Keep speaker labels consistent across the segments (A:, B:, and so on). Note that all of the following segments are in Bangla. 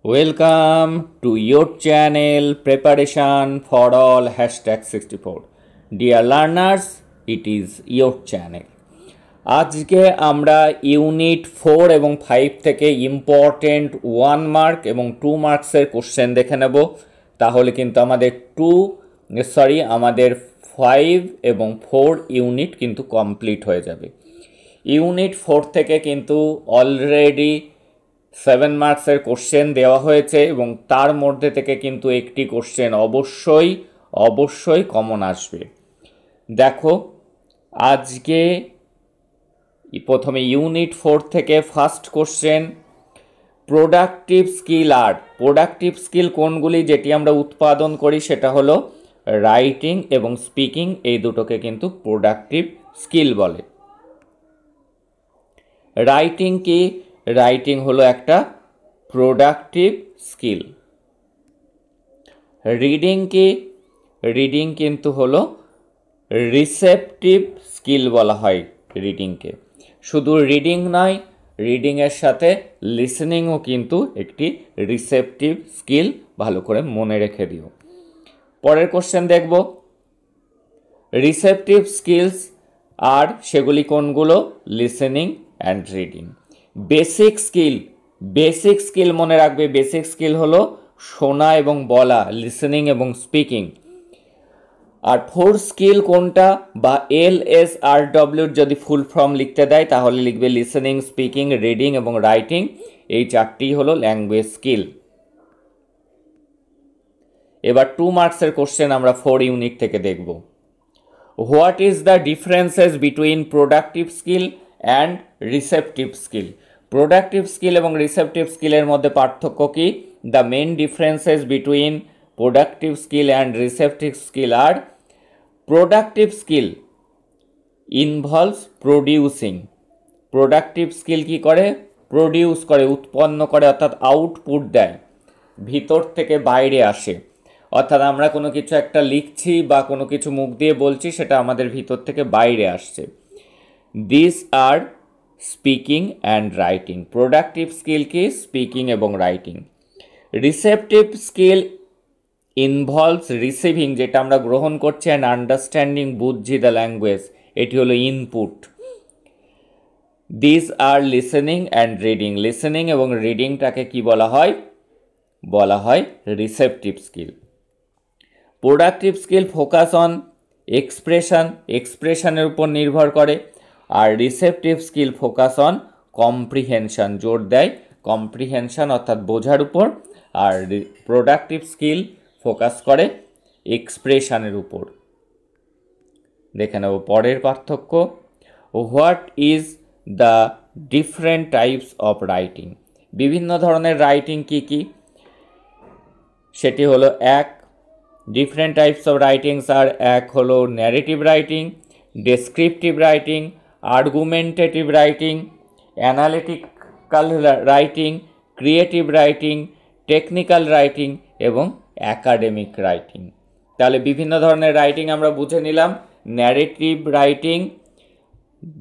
A: Welcome to your channel Preparation for All #64. Dear learners, it is your channel. আজকে আমরা ইউনিট 4 এবং 5 থেকে ইম্পর্টেন্ট 1 মার্ক এবং 2 মার্কসের কোশ্চেন দেখে নেব। তাহলে কিন্তু আমাদের 5 এবং 4 ইউনিট কিন্তু কমপ্লিট হয়ে যাবে। ইউনিট 4 থেকে কিন্তু অলরেডি 7 মার্কসের কোশ্চেন দেওয়া হয়েছে এবং তার মধ্যে থেকে কিন্তু একটি কোশ্চেন অবশ্যই কমন আসবে। দেখো, আজকে প্রথমে ইউনিট 4 থেকে ফার্স্ট কোশ্চেন, প্রোডাক্টিভ স্কিল কোনগুলি? যেটি আমরা উৎপাদন করি সেটা হলো রাইটিং এবং স্পিকিং, এই দুটোকে কিন্তু প্রোডাক্টিভ স্কিল বলে। রাইটিং কি? রাইটিং হলো একটা প্রোডাক্টিভ স্কিল। রিডিং কি? রিডিং কিন্তু হলো রিসেপটিভ স্কিল বলা হয় রিডিংকে। শুধু রিডিং নয়, রিডিংয়ের সাথে লিসেনিংও কিন্তু একটি রিসেপটিভ স্কিল, ভালো করে মনে রেখে দিও। পরের কোশ্চেন দেখব, রিসেপটিভ স্কিলস আর সেগুলি কোনগুলো? Listening and reading. Basic skill মনে রাখবে, বেসিক স্কিল হলো শোনা এবং বলা, লিসেনিং এবং স্পিকিং। আর 4 স্কিল কোনটা? বা LSRW যদি ফুল ফর্ম লিখতে দেয় তাহলে লিখবে লিসেনিং, স্পিকিং, রিডিং এবং রাইটিং। এই চারটি হলো ল্যাঙ্গুয়েজ স্কিল। এবার 2 মার্কসের কোশ্চেন আমরা 4 ইউনিট থেকে দেখব। What is the differences between productive skill and receptive skill? Productive skill এবং রিসেপটিভ স্কিলের মধ্যে পার্থক্য কি? The main differences between productive skill and receptive skill আর productive skill involves producing. Productive skill কি করে? প্রডিউস করে, উৎপন্ন করে, অর্থাৎ আউটপুট দেয়, ভিতর থেকে বাইরে আসে। অর্থাৎ আমরা কোনো কিছু একটা লিখছি বা কোনো কিছু মুখ দিয়ে বলছি, সেটা আমাদের ভিতর থেকে বাইরে আসছে। This are speaking and writing. Productive skill কি? স্পিকিং এবং writing. Receptive skill involves receiving, যেটা আমরা গ্রহণ করছি, অ্যান্ড আন্ডারস্ট্যান্ডিং, বুঝছি, দ্য ল্যাঙ্গুয়েজ, এটি হলো input. This are listening and reading. Listening এবং রিডিংটাকে কি বলা হয়? বলা হয় receptive skill. Productive skill focus on এক্সপ্রেশনের উপর নির্ভর করে, আর receptive skill focus on comprehension, জোর দেয় কম্প্রিহেনশন অর্থাৎ বোঝার উপর, আর প্রোডাক্টিভ স্কিল ফোকাস করে এক্সপ্রেশনের উপর। দেখে নেব পরের পার্থক্য। What is the different types of writing? বিভিন্ন ধরনের রাইটিং কি কি? সেটি হলো ডিফারেন্ট টাইপস অফ রাইটিংস আর হলো narrative writing, descriptive writing, argumentative writing, analytical writing, creative writing, technical writing এবং অ্যাকাডেমিক রাইটিং। তাহলে বিভিন্ন ধরনের রাইটিং আমরা বুঝে নিলাম। Narrative writing,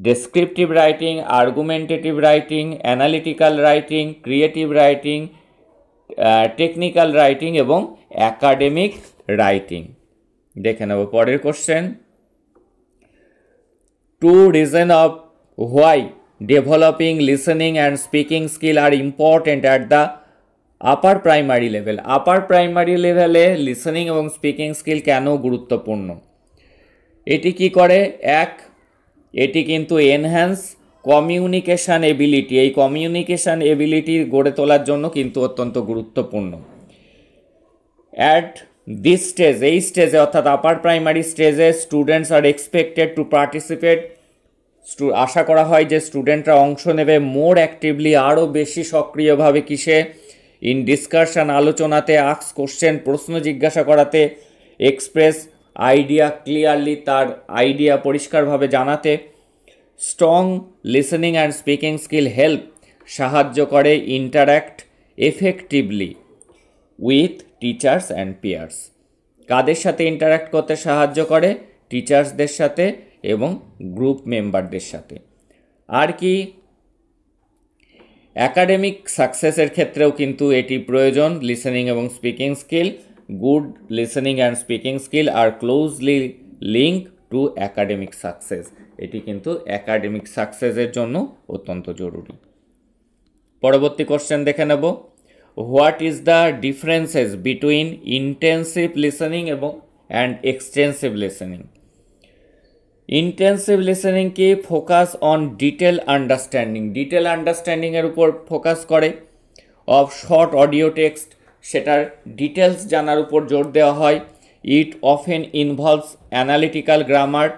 A: descriptive writing, argumentative writing, analytical writing, creative writing, technical writing এবং অ্যাকাডেমিক রাইটিং। দেখে নেব পরের question. 2 reasons of why developing listening and speaking skill are important at the upper primary level. Upper primary লেভেলে লিসেনিং এবং স্পিকিং স্কিল কেন গুরুত্বপূর্ণ? এটি কি করে? এটি কিন্তু এনহ্যান্স কমিউনিকেশান এবিলিটি, এই কমিউনিকেশান এবিলিটি গড়ে তোলার জন্য কিন্তু অত্যন্ত গুরুত্বপূর্ণ। অ্যাট দিস স্টেজ, এই স্টেজে অর্থাৎ আপার প্রাইমারি স্টেজে students are expected to participate, আশা করা হয় যে স্টুডেন্টরা অংশ নেবে মোর অ্যাক্টিভলি, আরও বেশি সক্রিয়ভাবে, কিসে? ইন ডিসকাশন, আলোচনাতে, আস্ক কোশ্চেন, প্রশ্ন জিজ্ঞাসা করাতে, এক্সপ্রেস আইডিয়া ক্লিয়ারলি, তার আইডিয়া পরিষ্কারভাবে জানাতে। Strong listening and speaking skill help, সাহায্য করে interact effectively with teachers and peers. কাদের সাথে ইন্টারাক্ট করতে সাহায্য করে? টিচার্সদের সাথে এবং গ্রুপ মেম্বারদের সাথে। আর কি? অ্যাকাডেমিক সাকসেসের ক্ষেত্রেও কিন্তু এটি প্রয়োজন। লিসেনিং এবং speaking skill, good listening and speaking skill are closely link to academic success. এটি কিন্তু অ্যাকাডেমিক সাকসেসের জন্য অত্যন্ত জরুরি। পরবর্তী কোশ্চেন দেখে নেব, what is the differences between intensive listening এবং and extensive listening? Intensive listening কি ফোকাস অন ডিটেল আন্ডারস্ট্যান্ডিংয়ের উপর ফোকাস করে, অফ শর্ট অডিও টেক্সট সেটার ডিটেলস জানার উপর জোর দেওয়া হয়। It often involves analytical grammar,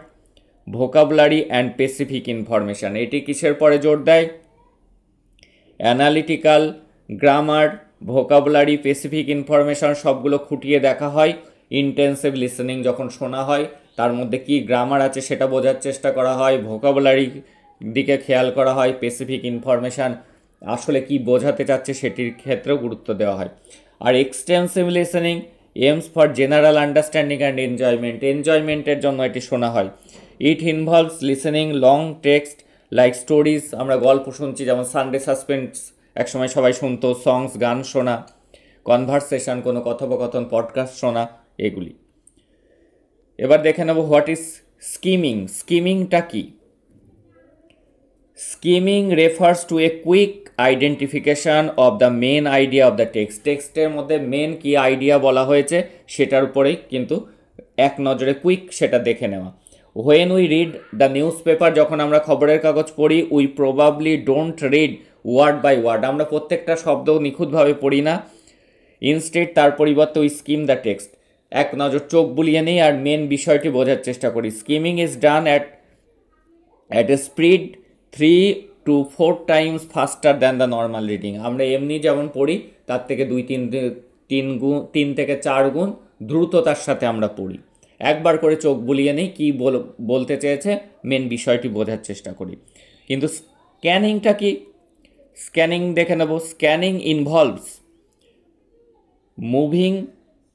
A: vocabulary and specific information. এটি কিসের পরে জোর দেয়? Analytical grammar, vocabulary, specific information সবগুলো খুঁটিয়ে দেখা হয়। ইন্টেন্সিভ লিসেনিং যখন শোনা হয় তার মধ্যে কি গ্রামার আছে সেটা বোঝার চেষ্টা করা হয়, ভোকাবুলারি দিকে খেয়াল করা হয়, স্পেসিফিক ইনফরমেশান আসলে কি বোঝাতে চাচ্ছে সেটির ক্ষেত্রেও গুরুত্ব দেওয়া হয়। আর extensive listening aims for general understanding and এনজয়মেন্টের জন্য এটি শোনা হয়। It involves listening long text like stories, আমরা গল্প শুনছি যেমন সানডে সাসপেন্স একসময় সবাই শুনতো, সংস গান শোনা, কনভারসেশন কোনো কথোপকথন, পডকাস্ট শোনা, এগুলি। এবার দেখে নেব হোয়াট ইজ স্কিমিংটা কি? Skimming refers to a quick identification of the main idea of the টেক্সটের মধ্যে মেন কি আইডিয়া বলা হয়েছে সেটার উপরেই কিন্তু এক নজরে কুইক সেটা দেখে নেওয়া। When we read the newspaper, যখন আমরা খবরের কাগজ পড়ি, we probably don't read word by word, আমরা প্রত্যেকটা শব্দ নিখুঁতভাবে পড়ি না। ইনস্টেড তার পরিবর্তে উই স্কিম দ্য টেক্সট, এক নজর চোখ বুলিয়ে নেই আর মেন বিষয়টি বোঝার চেষ্টা করি। Skimming is done at a speed 3 to 4 times ফাস্টার than the normal reading. আমরা এমনি যেমন পড়ি তার থেকে 3 থেকে 4 গুণ দ্রুততার সাথে আমরা পড়ি। একবার করে চোখ বুলিয়ে নেই, কী বলতে চেয়েছে মেন বিষয়টি বোঝার চেষ্টা করি। কিন্তু স্ক্যানিংটা কি? স্ক্যানিং দেখে নেব। Scanning involves moving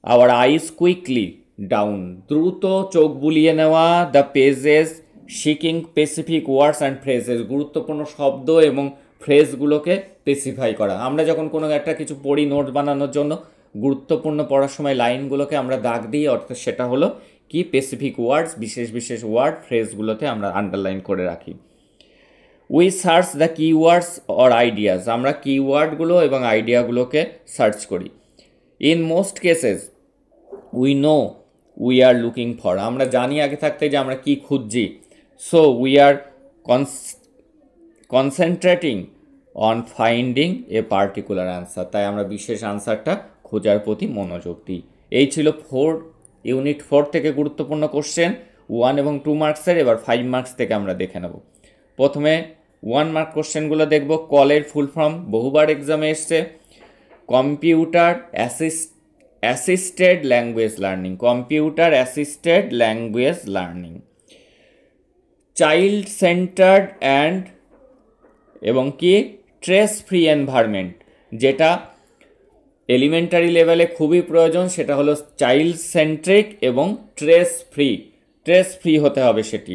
A: our eyes quickly down, দ্রুত চোখ বুলিয়ে নেওয়া the pages, seeking specific words and phrases, গুরুত্বপূর্ণ শব্দ এবং ফ্রেজগুলোকে স্পেসিফাই করা। আমরা যখন কোনো একটা কিছু পড়ি নোট বানানোর জন্য, গুরুত্বপূর্ণ পড়ার সময় লাইনগুলোকে আমরা দাগ দিই, অর্থাৎ সেটা হলো কি স্পেসিফিক ওয়ার্ডস, বিশেষ ওয়ার্ড ফ্রেজগুলোতে আমরা আন্ডারলাইন করে রাখি। We search the keywords or ideas, আমরা কিওয়ার্ডগুলো এবং আইডিয়াগুলোকে সার্চ করি। In most cases we know we are looking for, আমরা জানি আগে থাকতে যে আমরা কি খুঁজছি। So we are concentrating on finding a particular answer, তাই আমরা বিশেষ আনসারটা খোঁজার প্রতি মনোযোগ দিই। এই ছিল ইউনিট 4 থেকে গুরুত্বপূর্ণ কোশ্চেন 1 এবং 2 মার্কসের। এবার 5 মার্কস থেকে আমরা দেখে নেব। প্রথমে 1 মার্ক কোশ্চেনগুলো দেখব। কলের ফুল ফর্ম বহুবার এক্সামে এসছে, computer assisted language learning, computer assisted language learning. Child centred and এবং কি স্ট্রেস ফ্রি এনভায়রনমেন্ট, যেটা এলিমেন্টারি লেভেলে খুবই প্রয়োজন, সেটা হলো চাইল্ড সেন্ট্রিক এবং স্ট্রেস ফ্রি হতে হবে সেটি।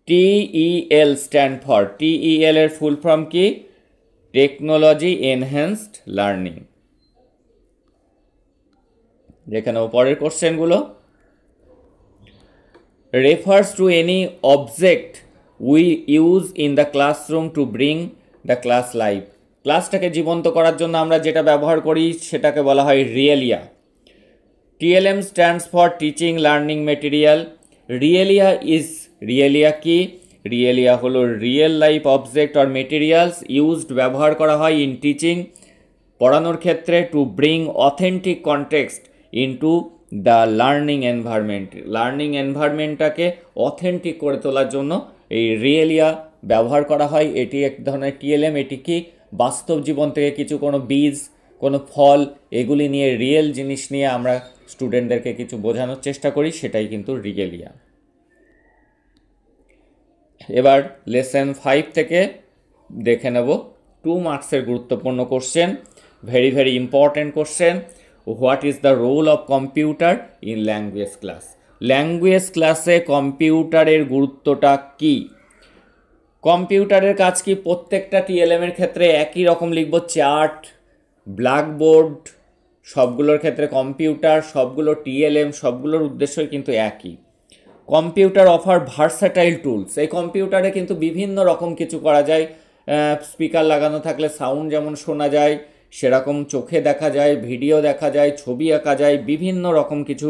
A: TEL স্ট্যান্ড ফর, TEL এর ফুল ফর্ম কি? Technology enhanced learning. দেখে নেব পরের কোশ্চেনগুলো। refers to any object we use in the classroom to bring the class life, ক্লাসটাকে জীবন্ত করার জন্য আমরা যেটা ব্যবহার করি সেটাকে বলা হয় realia. TLM stands for teaching learning material. Realia কি? রিয়েলিয়া হলো real life object or materials used, ব্যবহার করা হয় ইন টিচিং, পড়ানোর ক্ষেত্রে, to bring authentic context into the learning এনভায়রনমেন্টটাকে অথেন্টিক করে তোলার জন্য এই রিয়েলিয়া ব্যবহার করা হয়। এটি এক ধরনের TLM। এটি কি বাস্তব জীবন থেকে কিছু কোনো বীজ, কোনো ফল, এগুলি নিয়ে রিয়েল জিনিস নিয়ে আমরা স্টুডেন্টদেরকে কিছু বোঝানোর চেষ্টা করি, সেটাই কিন্তু রিয়েলিয়া। এবার লেসন 5 থেকে দেখে নেব 2 মার্কসের গুরুত্বপূর্ণ question, very important question. What is the role of computer in language class? Language ক্লাসে কম্পিউটারের গুরুত্বটা কি? কম্পিউটারের কাজ কি? প্রত্যেকটা টিএলএম এর ক্ষেত্রে একই রকম লিখব, চার্ট, ব্ল্যাকবোর্ড, সবগুলোর ক্ষেত্রে কম্পিউটার, সবগুলো টিএলএম, সবগুলোর উদ্দেশ্যই কিন্তু একই। Computer offer versatile tools. এই কম্পিউটারে কিন্তু বিভিন্ন রকম কিছু করা যায়। স্পিকার লাগানো থাকলে সাউন্ড যেমন শোনা যায়, সেরকম চোখে দেখা যায়, ভিডিও দেখা যায়, ছবি আঁকা যায়, বিভিন্ন রকম কিছু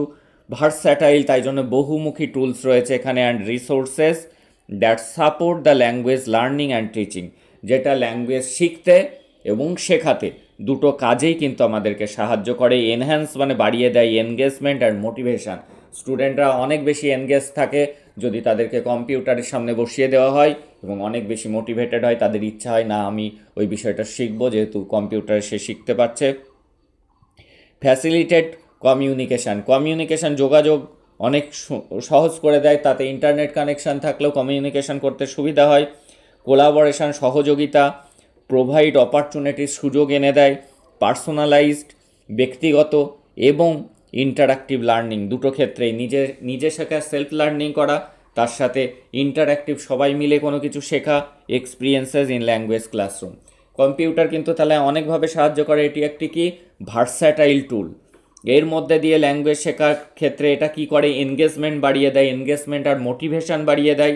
A: ভার্সাটাইল, তাই জন্য বহুমুখী টুলস রয়েছে এখানে। And resources that support the language learning and teaching, যেটা ল্যাঙ্গুয়েজ শিখতে এবং শেখাতে দুটো কাজেই কিন্তু আমাদেরকে সাহায্য করে। এনহ্যান্স মানে বাড়িয়ে দেয় এনগেজমেন্ট অ্যান্ড মোটিভেশন। স্টুডেন্টরা অনেক বেশি এনগেজ থাকে যদি তাদেরকে কম্পিউটারের সামনে বসিয়ে দেওয়া হয়, এবং অনেক বেশি মোটিভেটেড হয়, তাদের ইচ্ছা হয় না আমি ওই বিষয়টা শিখবো, যেহেতু কম্পিউটারে সে শিখতে পারছে। Facilitate communication. কমিউনিকেশান যোগাযোগ অনেক সহজ করে দেয়, তাতে ইন্টারনেট কানেকশান থাকলেও কমিউনিকেশান করতে সুবিধা হয়। কোলাবোরেশন সহযোগিতা। প্রোভাইড অপরচুনিটির সুযোগ এনে দেয়। পার্সোনালাইজড ব্যক্তিগত এবং ইন্টারাক্টিভ লার্নিং, দুটো ক্ষেত্রেই নিজে শেখা, সেলফ লার্নিং করা, তার সাথে ইন্টারাক্টিভ সবাই মিলে কোনো কিছু শেখা, experiences in language classroom. Computer কিন্তু তাহলে অনেকভাবে সাহায্য করে। এটি একটি কি? ভার্সাটাইল টুল। এর মধ্যে দিয়ে ল্যাঙ্গুয়েজ শেখার ক্ষেত্রে এটা কি করে? এনগেজমেন্ট বাড়িয়ে দেয়, এনগেজমেন্ট আর মোটিভেশন বাড়িয়ে দেয়।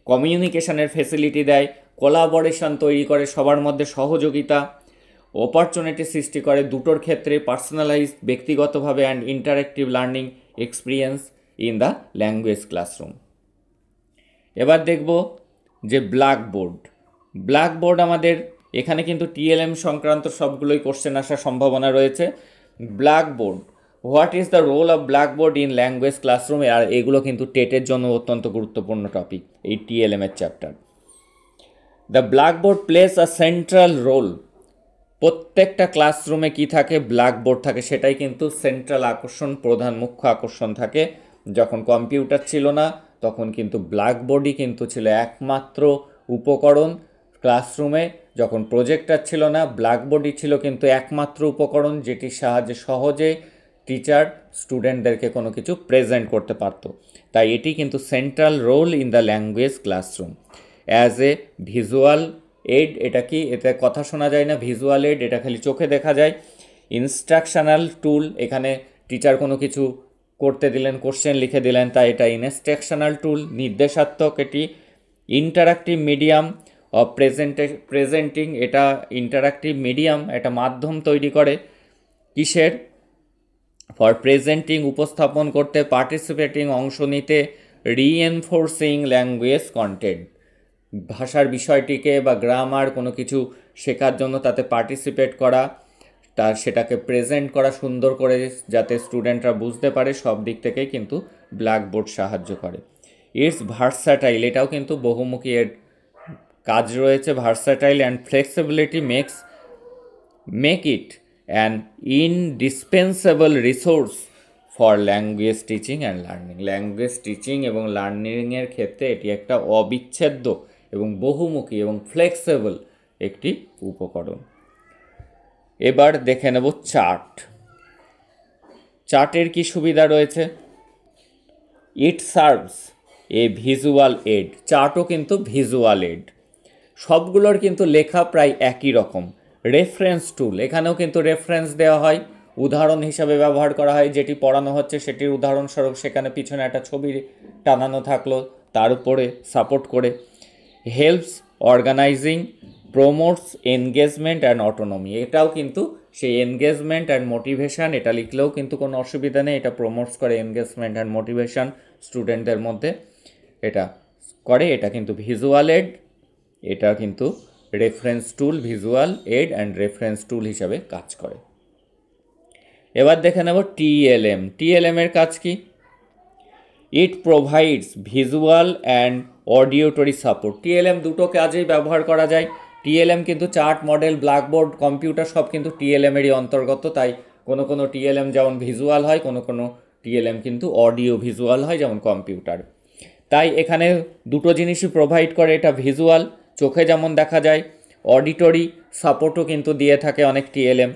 A: কমিউনিকেশনের ফেসিলিটি দেয়, কোলাবোরেশন তৈরি করে, সবার মধ্যে সহযোগিতা, অপরচুনিটি সৃষ্টি করে দুটোর ক্ষেত্রে, পার্সোনালাইজড ব্যক্তিগতভাবে, and interactive learning experience in the language classroom. এবার দেখব যে ব্ল্যাকবোর্ড। ব্ল্যাকবোর্ড আমাদের এখানে কিন্তু টিএলএম সংক্রান্ত সবগুলোই কোশ্চেন আসার সম্ভাবনা রয়েছে। Blackboard, what is the role of blackboard in language classroom? আর এগুলো কিন্তু টেটের জন্য অত্যন্ত গুরুত্বপূর্ণ টপিক, এই টিএলএম এর chapter. The blackboard plays a central role. প্রত্যেকটা ক্লাসরুমে কি থাকে? ব্ল্যাকবোর্ড থাকে, সেটাই কিন্তু সেন্ট্রাল আকর্ষণ, প্রধান মুখ্য আকর্ষণ থাকে। যখন কম্পিউটার ছিল না তখন কিন্তু ব্ল্যাকবোর্ডই কিন্তু ছিল একমাত্র উপকরণ ক্লাসরুমে। যখন প্রজেক্টর ছিল না, ব্ল্যাকবোর্ডই ছিল কিন্তু একমাত্র উপকরণ যেটির সাহায্যে সহজে টিচার স্টুডেন্টদেরকে কোনো কিছু প্রেজেন্ট করতে পারত। তাই এটি কিন্তু central role in the language classroom. As a visual aid, এটা কি? এতে কথা শোনা যায় না, ভিজুয়াল এড, এটা খালি চোখে দেখা যায়। ইনস্ট্রাকশনাল টুল, এখানে টিচার কোনো কিছু করতে দিলেন, কোশ্চেন লিখে দিলেন, তাই এটা ইনস্ট্রাকশনাল টুল, নির্দেশাত্মক। এটি ইন্টারাক্টিভ মিডিয়াম অফ প্রেজেন্টিং, এটা ইন্টারাক্টিভ মিডিয়াম, এটা মাধ্যম তৈরি করে কিসের? ফর প্রেজেন্টিং, উপস্থাপন করতে, পার্টিসিপেটিং, অংশ নিতে, রিএনফোর্সিং ল্যাঙ্গুয়েজ কন্টেন্ট, ভাষার বিষয়টিকে বা গ্রামার কোনো কিছু শেখার জন্য তাতে পার্টিসিপেট করা, তার সেটাকে প্রেজেন্ট করা সুন্দর করে যাতে স্টুডেন্টরা বুঝতে পারে, সব দিক থেকেই কিন্তু ব্ল্যাকবোর্ড সাহায্য করে। ইটস ভার্সাটাইল, এটাও কিন্তু বহুমুখী এর কাজ রয়েছে। Versatile and flexibility make it an indispensable resource for language teaching and learning. Language teaching এবং লার্নিংয়ের ক্ষেত্রে এটি একটা অবিচ্ছেদ্য এবং বহুমুখী এবং ফ্লেক্সিবল একটি উপকরণ। এবার দেখে নেব চার্ট। চার্টের কি সুবিধা রয়েছে? It serves a visual aid. চার্টও কিন্তু ভিজুয়াল এড। সবগুলোর কিন্তু লেখা প্রায় একই রকম। রেফারেন্স টুল, এখানেও কিন্তু রেফারেন্স দেওয়া হয়, উদাহরণ হিসাবে ব্যবহার করা হয়। যেটি পড়ানো হচ্ছে সেটির উদাহরণস্বরূপ সেখানে পিছনে একটা ছবি টানানো থাকলো তার উপরে সাপোর্ট করে। Helps organising, promotes engagement and autonomy, এটাও কিন্তু সেই এনগেজমেন্ট অ্যান্ড মোটিভেশান, এটা লিখলেও কিন্তু কোনো অসুবিধা নেই। এটা প্রমোটস করে এনগেজমেন্ট অ্যান্ড মোটিভেশান স্টুডেন্টদের মধ্যে, এটা করে। এটা কিন্তু ভিজুয়াল এড, এটা কিন্তু reference tool, visual aid and reference tool হিসাবে কাজ করে। এবার দেখে নেব টিএলএম। টিএলএম এর কাজ কি? It provides visual and auditory support. TLM দুটো কাজেই ব্যবহার করা যায়। টিএলএম কিন্তু চার্ট, মডেল, ব্ল্যাকবোর্ড, কম্পিউটার সব কিন্তু টিএলএমেরই অন্তর্গত। তাই কোনো কোনো টিএলএম যেমন ভিজুয়াল হয়, কোনো কোনো টিএলএম কিন্তু অডিও ভিজুয়াল হয়, যেমন কম্পিউটার। তাই এখানে দুটো জিনিসই প্রোভাইড করে। এটা ভিজুয়াল, চোখে যেমন দেখা যায়, অডিটরি সাপোর্টও কিন্তু দিয়ে থাকে অনেক TLM.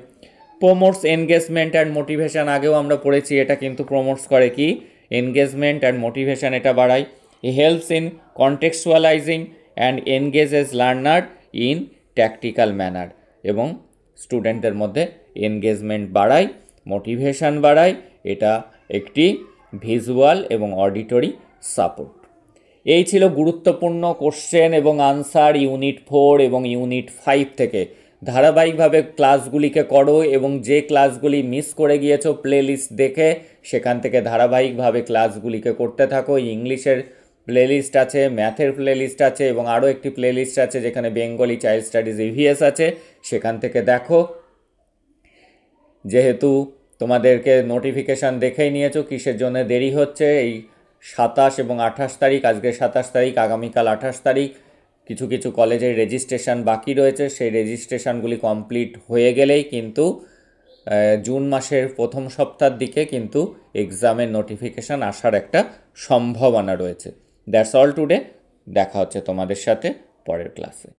A: Promotes engagement and motivation, আগেও আমরা পড়েছি, এটা কিন্তু প্রমোটস করে কি? এনগেজমেন্ট অ্যান্ড মোটিভেশান, এটা বাড়ায়। Helps in contextualising, and engages learner in tactical manner, এবং স্টুডেন্টদের মধ্যে এনগেজমেন্ট বাড়ায়, মোটিভেশন বাড়ায়। এটা একটি ভিজুয়াল এবং অডিটরি সাপোর্ট। এই ছিল গুরুত্বপূর্ণ কোশ্চেন এবং আনসার ইউনিট 4 এবং ইউনিট 5 থেকে। ধারাবাহিকভাবে ক্লাসগুলিকে করো এবং যে ক্লাসগুলি মিস করে গিয়েছো প্লেলিস্ট দেখে সেখান থেকে ধারাবাহিকভাবে ক্লাসগুলিকে করতে থাকো। ইংলিশের প্লেলিস্ট আছে, ম্যাথের প্লেলিস্ট আছে এবং আরও একটি প্লেলিস্ট আছে যেখানে বেঙ্গলি চাইল্ড স্টাডিজ ইভিএস আছে, সেখান থেকে দেখো। যেহেতু তোমাদেরকে নোটিফিকেশান দেখেই নিয়েছো, কিসের জন্য দেরি হচ্ছে। এই 27 এবং 28 তারিখ, আজকে 27 তারিখ, আগামীকাল 28 তারিখ কিছু কিছু কলেজের রেজিস্ট্রেশন বাকি রয়েছে। সেই রেজিস্ট্রেশনগুলি কমপ্লিট হয়ে গেলেই কিন্তু জুন মাসের প্রথম সপ্তাহের দিকে কিন্তু এক্সামের নোটিফিকেশান আসার একটা সম্ভাবনা রয়েছে। That's all today. দেখা হচ্ছে তোমাদের সাথে পরের ক্লাসে।